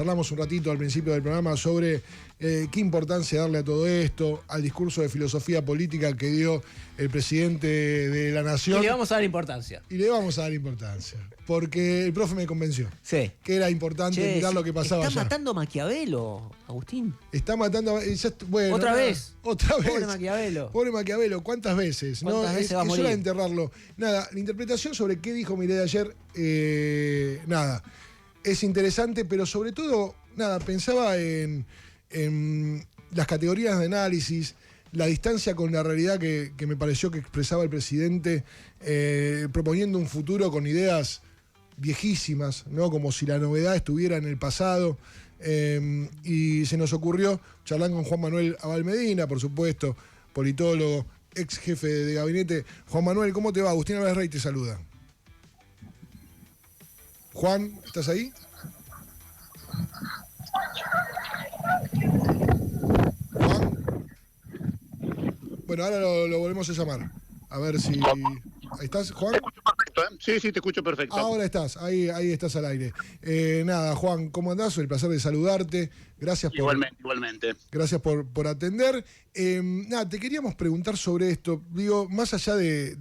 Hablamos un ratito al principio del programa sobre qué importancia darle a todo esto, al discurso de filosofía política que dio el presidente de la Nación. Y le vamos a dar importancia. Y le vamos a dar importancia, porque el profe me convenció. Sí. Que era importante mirar lo que pasaba Está ayer. Matando a Maquiavelo, Agustín. Está matando a... Bueno, ¿Otra vez? Otra vez. Pobre Maquiavelo. Pobre Maquiavelo, ¿cuántas veces? ¿Cuántas veces va a es morir? hora de enterrarlo. Nada, la interpretación sobre qué dijo Milei ayer, nada, es interesante, pero sobre todo, nada, pensaba en las categorías de análisis, la distancia con la realidad que me pareció que expresaba el presidente, proponiendo un futuro con ideas viejísimas, ¿no? Como si la novedad estuviera en el pasado. Y se nos ocurrió charlar con Juan Manuel Abal Medina, por supuesto, politólogo, ex jefe de gabinete. Juan Manuel, ¿cómo te va? Agustín Álvarez Rey te saluda. Juan, ¿estás ahí? Juan. Bueno, ahora lo volvemos a llamar. A ver si... ¿Ahí estás, Juan? Te escucho perfecto, ¿eh? Sí, te escucho perfecto. Ahora estás, ahí estás al aire. Nada, Juan, ¿cómo andás? El placer de saludarte. Gracias por... Igualmente. Gracias por atender. Nada, te queríamos preguntar sobre esto. Digo, más allá de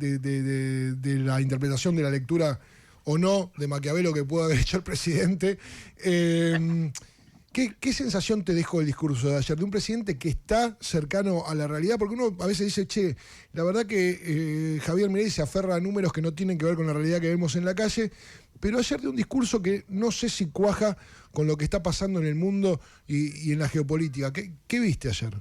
la interpretación de la lectura o no de Maquiavelo que pudo haber hecho el presidente, ¿qué sensación te dejó el discurso de ayer de un presidente que está cercano a la realidad? Porque uno a veces dice, che, la verdad que Javier Milei se aferra a números que no tienen que ver con la realidad que vemos en la calle, pero ayer de un discurso que no sé si cuaja con lo que está pasando en el mundo y en la geopolítica. ¿Qué viste ayer?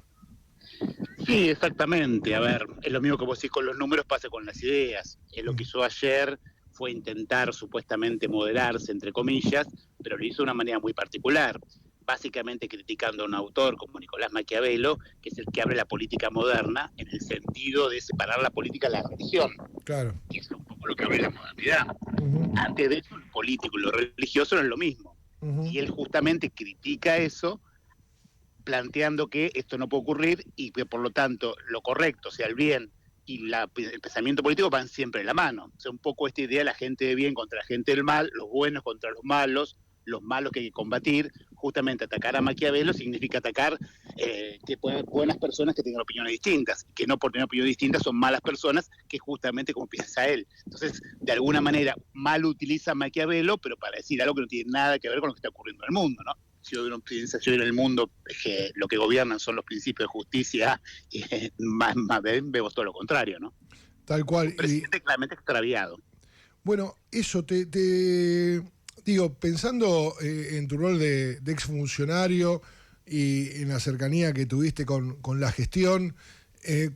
Sí, exactamente. A ver, es lo mismo que vos decís con los números, pasa con las ideas. Lo que hizo ayer fue intentar supuestamente moderarse, entre comillas, pero lo hizo de una manera muy particular, básicamente criticando a un autor como Nicolás Maquiavelo, que es el que abre la política moderna en el sentido de separar la política de la religión. Claro. Que es un poco lo que abre la modernidad. Uh-huh. Antes de eso, el político y lo religioso no es lo mismo. Uh-huh. Y él justamente critica eso, planteando que esto no puede ocurrir y que por lo tanto lo correcto, o sea, el bien y el pensamiento político van siempre de la mano. O sea, un poco esta idea de la gente de bien contra la gente del mal, los buenos contra los malos que hay que combatir. Justamente atacar a Maquiavelo significa atacar buenas personas que tengan opiniones distintas, que no por tener opiniones distintas son malas personas, que justamente como piensa él. Entonces, de alguna manera, mal utiliza Maquiavelo, pero para decir algo que no tiene nada que ver con lo que está ocurriendo en el mundo, ¿no? Si uno piensa en el mundo que lo que gobiernan son los principios de justicia, más bien vemos todo lo contrario, ¿no? Tal cual. Un presidente claramente extraviado. Bueno, eso te digo, pensando en tu rol de exfuncionario y en la cercanía que tuviste con la gestión,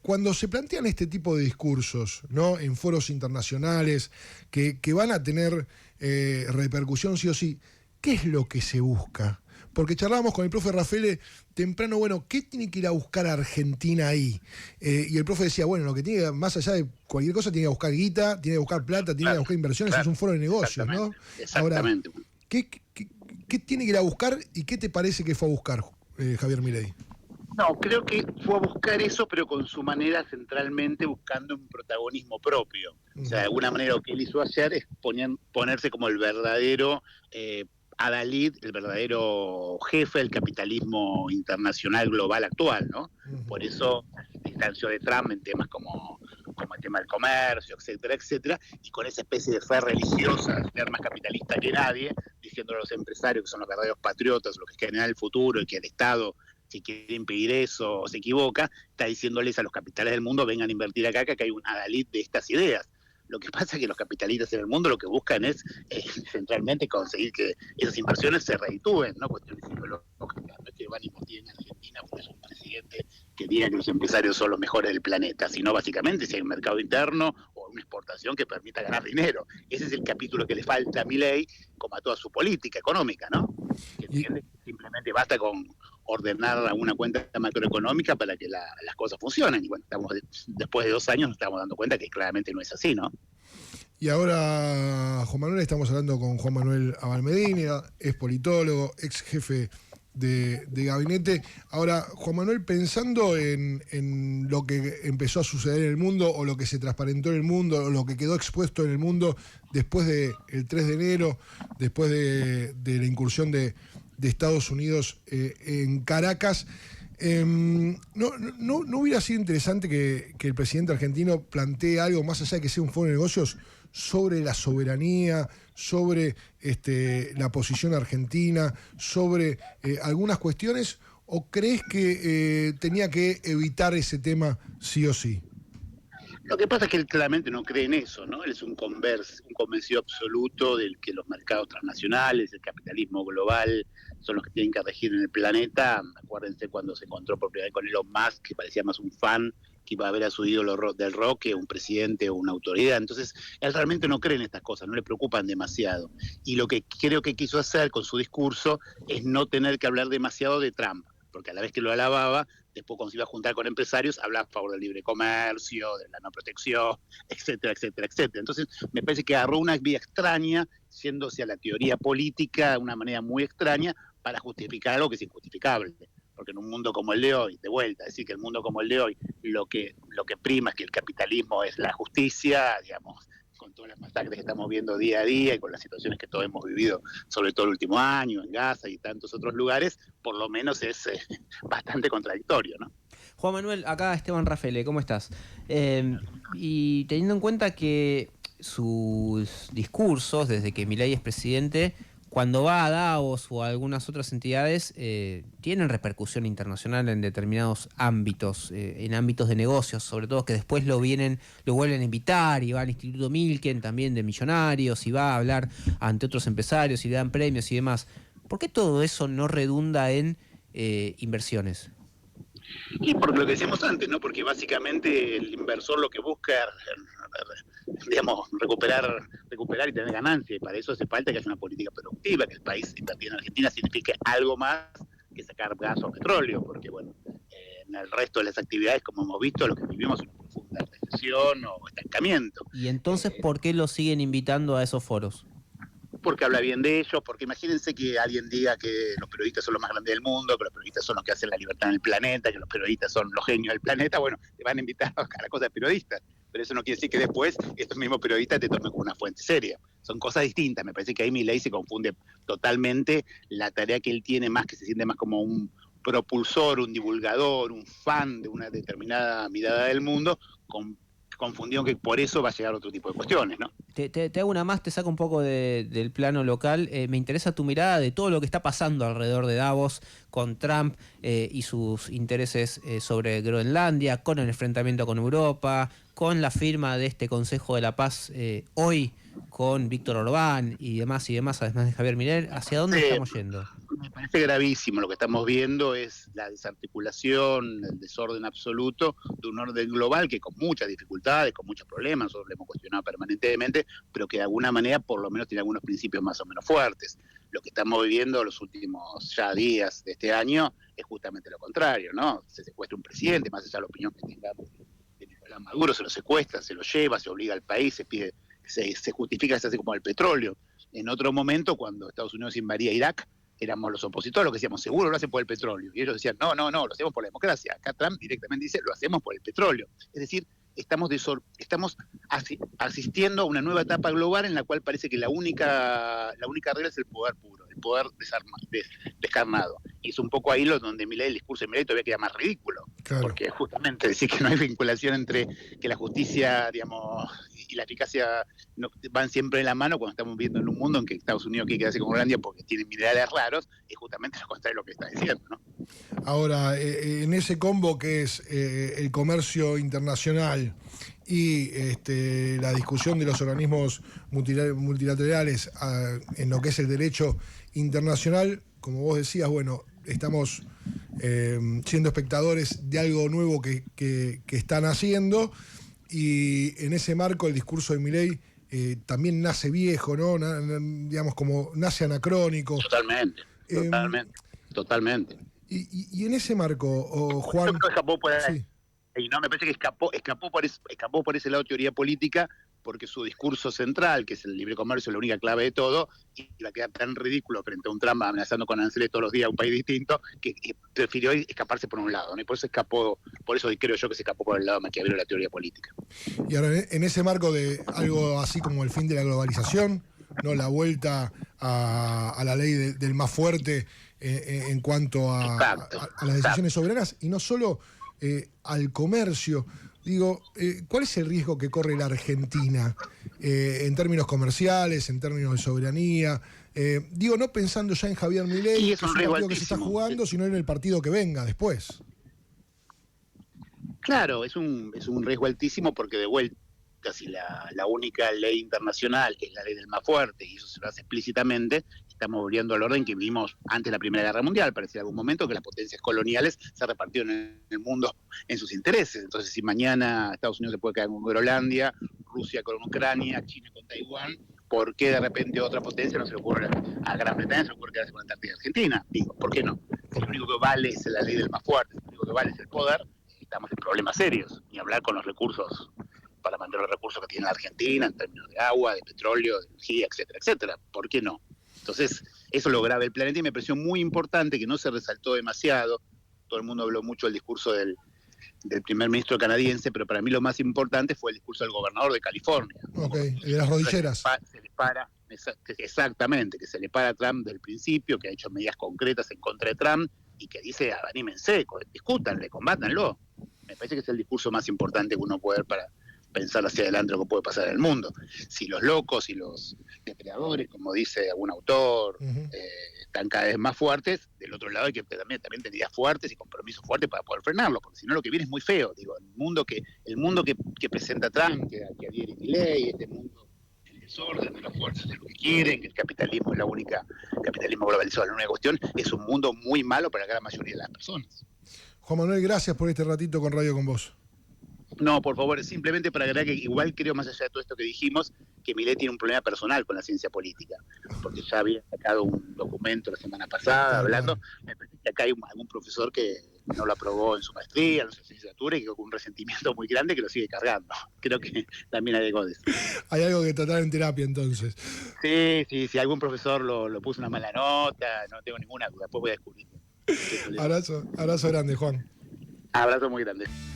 cuando se plantean este tipo de discursos, ¿no? En foros internacionales que van a tener repercusión sí o sí, ¿qué es lo que se busca? Porque charlábamos con el profe Raffaele temprano, bueno, ¿qué tiene que ir a buscar a Argentina ahí? Y el profe decía, bueno, lo que tiene, más allá de cualquier cosa, tiene que buscar guita, tiene que buscar plata, tiene que buscar inversiones, es un foro de negocios, ¿no? Exactamente. Ahora, ¿qué tiene que ir a buscar y qué te parece que fue a buscar Javier Milei? No, creo que fue a buscar eso, pero con su manera centralmente buscando un protagonismo propio. O sea, de alguna manera lo que él hizo ayer es ponerse como el verdadero adalid, el verdadero jefe del capitalismo internacional global actual, ¿no? Uh-huh. Por eso distanció de Trump en temas como el tema del comercio, etcétera, etcétera, y con esa especie de fe religiosa, ser más capitalista que nadie, diciendo a los empresarios que son los verdaderos patriotas, los que generan el futuro, y que el Estado, si quiere impedir eso, se equivoca, está diciéndoles a los capitales del mundo, vengan a invertir acá, que acá hay un adalid de estas ideas. Lo que pasa es que los capitalistas en el mundo lo que buscan es centralmente conseguir que esas inversiones se reditúen, ¿no? Cuestiones ideológicas, no es que van a invertir en Argentina porque es un presidente que diga que los empresarios son los mejores del planeta, sino básicamente si hay un mercado interno o una exportación que permita ganar dinero. Ese es el capítulo que le falta a Milei, como a toda su política económica, ¿no? Que entiende que simplemente basta con ordenar una cuenta macroeconómica para que las cosas funcionen. Y bueno, después de 2 años nos estamos dando cuenta que claramente no es así, ¿no? Y ahora, Juan Manuel, estamos hablando con Juan Manuel Abal Medina, es politólogo, ex jefe de gabinete. Ahora, Juan Manuel, pensando en lo que empezó a suceder en el mundo, o lo que se transparentó en el mundo, o lo que quedó expuesto en el mundo después del 3 de enero, después de la incursión de de Estados Unidos en Caracas. ¿No hubiera sido interesante que el presidente argentino plantee algo más allá de que sea un foro de negocios sobre la soberanía, sobre la posición argentina, sobre algunas cuestiones? ¿O crees que tenía que evitar ese tema sí o sí? Lo que pasa es que él claramente no cree en eso, ¿no? Él es un convencido absoluto del que los mercados transnacionales, el capitalismo global, son los que tienen que regir en el planeta. Acuérdense cuando se encontró por primera vez con Elon Musk, que parecía más un fan que iba a ver a su ídolo del rock que un presidente o una autoridad. Entonces, él realmente no cree en estas cosas, no le preocupan demasiado. Y lo que creo que quiso hacer con su discurso es no tener que hablar demasiado de Trump, porque a la vez que lo alababa, después cuando se iba a juntar con empresarios, hablaba a favor del libre comercio, de la no protección, etcétera, etcétera, etcétera. Entonces, me parece que agarró una vía extraña, yéndose a la teoría política de una manera muy extraña, para justificar algo que es injustificable. Porque en un mundo como el de hoy, de vuelta, decir que el mundo como el de hoy, lo que prima es que el capitalismo es la justicia, digamos, con todas las masacres que estamos viendo día a día y con las situaciones que todos hemos vivido, sobre todo el último año, en Gaza y tantos otros lugares, por lo menos es bastante contradictorio, ¿no? Juan Manuel, acá Esteban Rafele, ¿cómo estás? Y teniendo en cuenta que sus discursos, desde que Milei es presidente, cuando va a Davos o a algunas otras entidades, tienen repercusión internacional en determinados ámbitos, en ámbitos de negocios, sobre todo que después lo vuelven a invitar, y va al Instituto Milken también de Millonarios, y va a hablar ante otros empresarios y le dan premios y demás. ¿Por qué todo eso no redunda en inversiones? Y por lo que decíamos antes, ¿no? Porque básicamente el inversor lo que busca es, digamos, recuperar y tener ganancia, y para eso hace falta que haya una política productiva, que el país, y también Argentina, signifique algo más que sacar gas o petróleo, porque bueno, en el resto de las actividades, como hemos visto, lo que vivimos es una profunda recesión o estancamiento. Y entonces, ¿por qué los siguen invitando a esos foros? Porque habla bien de ellos, porque imagínense que alguien diga que los periodistas son los más grandes del mundo, que los periodistas son los que hacen la libertad en el planeta, que los periodistas son los genios del planeta. Bueno, te van a invitar a la cosa de periodistas, pero eso no quiere decir que después estos mismos periodistas te tomen como una fuente seria. Son cosas distintas. Me parece que ahí Milei se confunde totalmente la tarea que él tiene, más que se siente más como un propulsor, un divulgador, un fan de una determinada mirada del mundo, confundió que por eso va a llegar otro tipo de cuestiones, ¿no? Te hago una más, te saco un poco del plano local. Me interesa tu mirada de todo lo que está pasando alrededor de Davos, con Trump y sus intereses sobre Groenlandia, con el enfrentamiento con Europa, con la firma de este Consejo de la Paz hoy con Víctor Orbán y demás, además de Javier Milei. ¿Hacia dónde estamos yendo? Me parece gravísimo. Lo que estamos viendo es la desarticulación, el desorden absoluto de un orden global que con muchas dificultades, con muchos problemas, nosotros lo hemos cuestionado permanentemente, pero que de alguna manera por lo menos tiene algunos principios más o menos fuertes. Lo que estamos viviendo los últimos ya días de este año es justamente lo contrario, ¿no? Se secuestra un presidente, más allá de la opinión que tengamos de Nicolás Maduro, se lo secuestra, se lo lleva, se obliga al país, se pide, se justifica, se hace como el petróleo. En otro momento, cuando Estados Unidos invadía Irak, éramos los opositores los que decíamos, seguro lo hacen por el petróleo. Y ellos decían, no, lo hacemos por la democracia. Acá Trump directamente dice, lo hacemos por el petróleo. Es decir, estamos asistiendo a una nueva etapa global en la cual parece que la única regla es el poder puro, el poder descarnado. Y es un poco ahí donde el discurso de Milei todavía queda más ridículo. Claro. Porque justamente decir que no hay vinculación entre que la justicia, digamos, y la eficacia van siempre de la mano, cuando estamos viendo en un mundo en que Estados Unidos quiere quedarse con Groenlandia porque tiene minerales raros, es justamente lo contrario de lo que está diciendo, ¿no? Ahora, en ese combo que es el comercio internacional y la discusión de los organismos multilaterales en lo que es el derecho internacional, como vos decías, bueno, estamos siendo espectadores de algo nuevo que están haciendo, y en ese marco el discurso de Milei también nace viejo, ¿no? Digamos, como nace anacrónico. Totalmente. Y en ese marco, Juan... Escapó por ahí. Sí. Y no, me parece que escapó por ese lado de teoría política, porque su discurso central, que es el libre comercio, es la única clave de todo, y va a quedar tan ridículo frente a un Trump amenazando con aranceles todos los días a un país distinto, que prefirió escaparse por un lado, ¿no? Y por eso creo yo que se escapó por el lado maquiavélico de la teoría política. Y ahora, en ese marco de algo así como el fin de la globalización, ¿no? La vuelta a la ley del más fuerte, en cuanto a las decisiones soberanas, y no solo al comercio. Digo, ¿cuál es el riesgo que corre la Argentina en términos comerciales, en términos de soberanía? Digo, no pensando ya en Javier Milei, que es un partido que se está jugando, sino en el partido que venga después. Claro, es un riesgo altísimo porque de vuelta, si la única ley internacional es la ley del más fuerte, y eso se lo hace explícitamente, estamos volviendo al orden que vimos antes de la Primera Guerra Mundial. Parecía en algún momento que las potencias coloniales se repartieron en el mundo en sus intereses. Entonces, si mañana Estados Unidos se puede quedar con Groenlandia, Rusia con Ucrania, China con Taiwán, ¿por qué de repente otra potencia no se le ocurre a Gran Bretaña, se le ocurre quedarse con la Antártida Argentina? Digo, ¿por qué no? Si lo único que vale es la ley del más fuerte, si lo único que vale es el poder, estamos en problemas serios. Ni hablar con los recursos, para mantener los recursos que tiene la Argentina en términos de agua, de petróleo, de energía, etcétera, etcétera. ¿Por qué no? Entonces, eso es lo grave del planeta y me pareció muy importante que no se resaltó demasiado. Todo el mundo habló mucho del discurso del primer ministro canadiense, pero para mí lo más importante fue el discurso del gobernador de California. Ok, el de las rodilleras. Exactamente, que se le para a Trump del principio, que ha hecho medidas concretas en contra de Trump y que dice, anímense, discútanle, combátanlo. Me parece que es el discurso más importante que uno puede ver para pensar hacia adelante lo que puede pasar en el mundo. Si los locos y los depredadores, como dice algún autor, están cada vez más fuertes, del otro lado hay que también tener ideas fuertes y compromisos fuertes para poder frenarlo, porque si no lo que viene es muy feo. Digo, el mundo que presenta Trump, que adhiere Milei, este mundo del desorden, de las fuerzas de lo que quieren, que el capitalismo es la única, capitalismo globalizado, la única cuestión, es un mundo muy malo para la gran mayoría de las personas. Juan Manuel, gracias por este ratito con Radio con Vos. No, por favor, simplemente para agregar que igual creo, más allá de todo esto que dijimos, que Milei tiene un problema personal con la ciencia política, porque ya había sacado un documento la semana pasada hablando, me parece que acá hay algún profesor que no lo aprobó en su maestría, en su licenciatura, y que con un resentimiento muy grande que lo sigue cargando. Creo que también hay algo de eso. Hay algo que tratar en terapia, entonces. Sí, si algún profesor lo puso una mala nota, no tengo ninguna duda, después voy a descubrir. Abrazo grande, Juan. Abrazo muy grande.